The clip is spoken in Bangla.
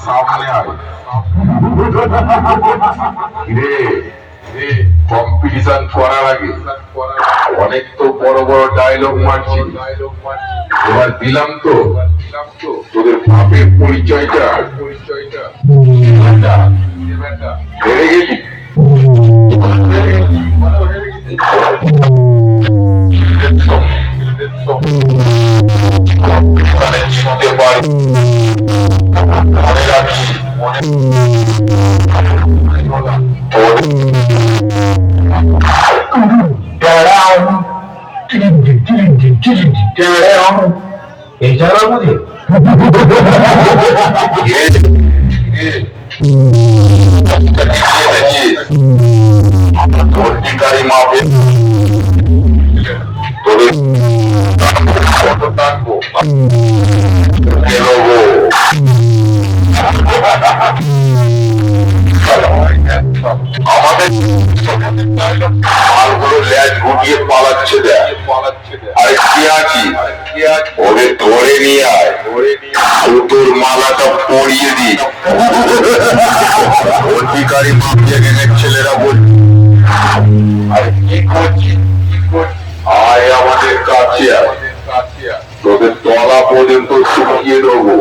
সামনে আয়। রে কম্পিটিশন করার আগে অনেক তো বড় বড় ডায়লগ মারছি, এবার দিলাম তো তোদের বাপের পরিচয়টা। হেরে গেলি, চিনতে পারি, মনে রাখি এছাড়া বুঝে ভর্তিকারী মাপে তোদের কত টাকবো দেবো। আমাদের মালগুলো ল্যাজ গুটিয়ে পালাচ্ছে, দেখ আর কে আছি ওদের ধরে নিয়ে আয়, তোর মালাটা পরিয়ে দি। অধিকারী মাফিয়া গ্যাংয়ের ছেলেরা বল, আরে কি করছিস, আয় আমাদের কাছে আয়, তোদের তলা পর্যন্ত শুকিয়ে দেবো।